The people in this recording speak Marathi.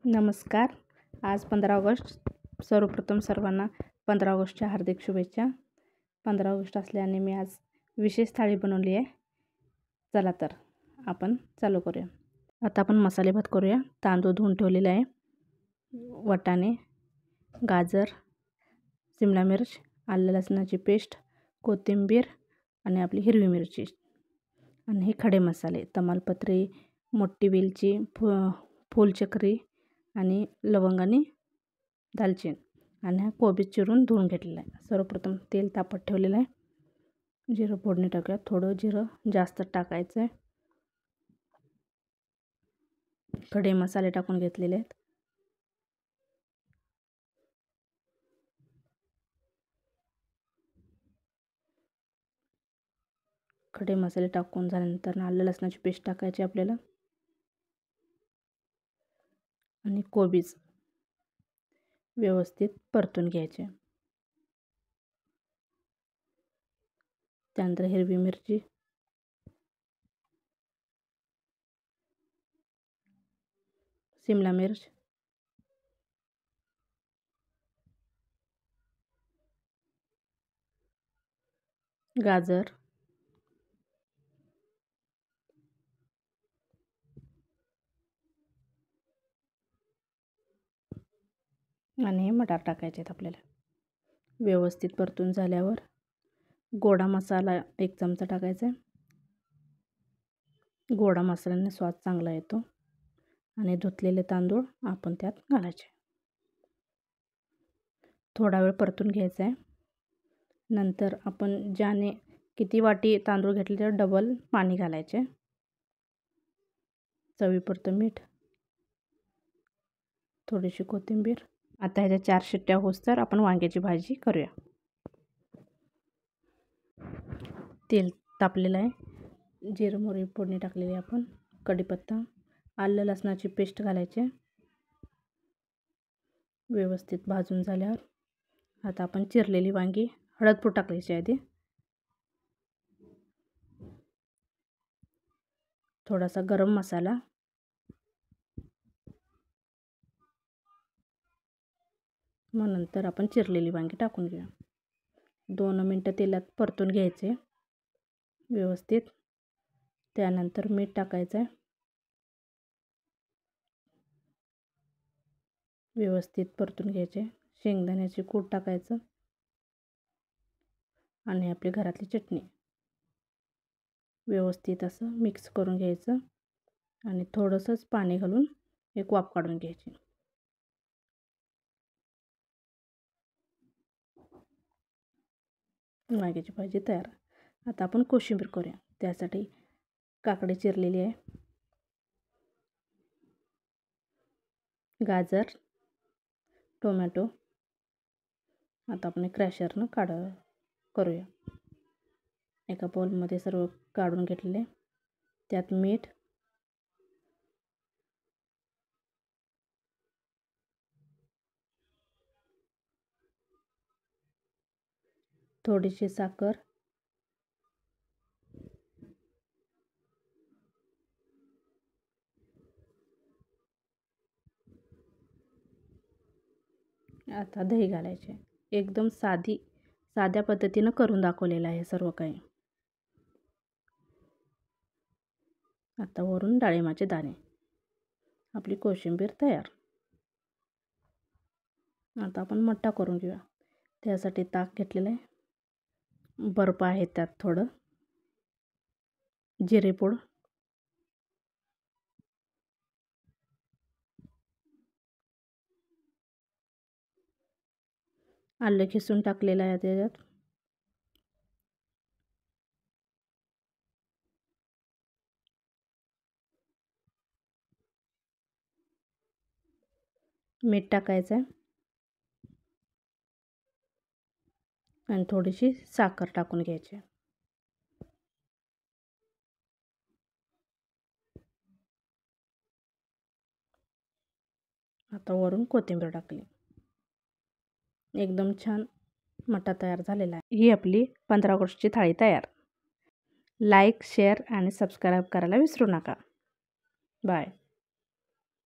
नमस्कार. आज 15 ऑगस्ट. सर्वप्रथम सर्वांना 15 ऑगस्टच्या हार्दिक शुभेच्छा. 15 ऑगस्ट असल्याने मी आज विशेष थाळी बनवली आहे. चला तर आपण चालू करूया. आता आपण मसाले भात करूया. तांदूळ धुवून ठेवलेले आहे, वाटाणे, गाजर, शिमला मिर्च, आलं लसणाची पेस्ट, कोथिंबीर आणि आपली हिरवी मिरची आणि हे खडे मसाले तमालपत्री, मोठी वेलची, फुलचक्री आणि लवंग आणि दालचिनी आणि हा कोबीज चिरून धुवून घेतलेला आहे. सर्वप्रथम तेल तापत ठेवलेलं आहे. जिरं फोडणी टाकूया. थोडं जिरं जास्त टाकायचं आहे. खडे मसाले टाकून घेतलेले आहेत. खडे मसाले टाकून झाल्यानंतर आलं लसणाची पेस्ट टाकायची आपल्याला आणि कोबीज व्यवस्थित परतून घ्यायचे. त्यानंतर हिरवी मिरची, शिमला मिर्च, गाजर, आणि हे मटार टाकायचे आहेत आपल्याला. व्यवस्थित परतून झाल्यावर गोडा मसाला 1 चमचा टाकायचा आहे. गोडा मसाल्याने स्वाद चांगला येतो. आणि धुतलेले तांदूळ आपण त्यात घालायचे. थोडा वेळ परतून घ्यायचा आहे. नंतर आपण ज्याने किती वाटी तांदूळ घेतले तर डबल पाणी घालायचे. चवीपुरतं मीठ, थोडीशी कोथिंबीर. आता ह्याच्या 4 शिट्ट्या होईस्तोवर आपण वांग्याची भाजी करूया. तेल तापलेलं आहे. जिरं मोहरी फोडणी टाकलेली आहे आपण. कढीपत्ता, आलं लसणाची पेस्ट घालायची. व्यवस्थित भाजून झाल्यावर आता आपण चिरलेली वांगी, हळद पूड टाकायची आधी, थोडासा गरम मसाला, मग नंतर आपण चिरलेली वांगी टाकून घेऊया. 2 मिनटं तेलात परतून घ्यायचे व्यवस्थित. त्यानंतर मीठ टाकायचं आहे. व्यवस्थित परतून घ्यायचे. शेंगदाण्याची कूट टाकायचं आणि आपली घरातली चटणी व्यवस्थित असं मिक्स करून घ्यायचं आणि थोडंसंच पाणी घालून एक वाफ काढून घ्यायची. वांग्याची भाजी तयार. आता आपण कोशिंबीर करूया. त्यासाठी काकडी चिरलेली आहे, गाजर, टोमॅटो. आता आपण क्रॅशरनं करूया. एका बाउलमध्ये सर्व काढून घेतलेले. त्यात मीठ, थोडीशी साखर, आता दही घालायचे. एकदम साध्या पद्धतीनं करून दाखवलेलं आहे सर्व काही. आता वरून डाळिंबाचे दाणे. आपली कोशिंबीर तयार. आता आपण मट्टा करून घेऊया. त्यासाठी ताक घेतलेलं आहे, बर्फ आहे त्यात थोडं, जिरेपूड, आलं खिसून टाकलेलं आहे त्याच्यात, मीठ टाकायचं आहे आणि थोडीशी साखर टाकून घ्यायची. आता वरून कोथिंबीर टाकली. एकदम छान मट्टा तयार झालेला आहे. ही आपली 15 ऑगस्टची थाळी तयार. लाईक, शेअर आणि सबस्क्राईब करायला विसरू नका. बाय.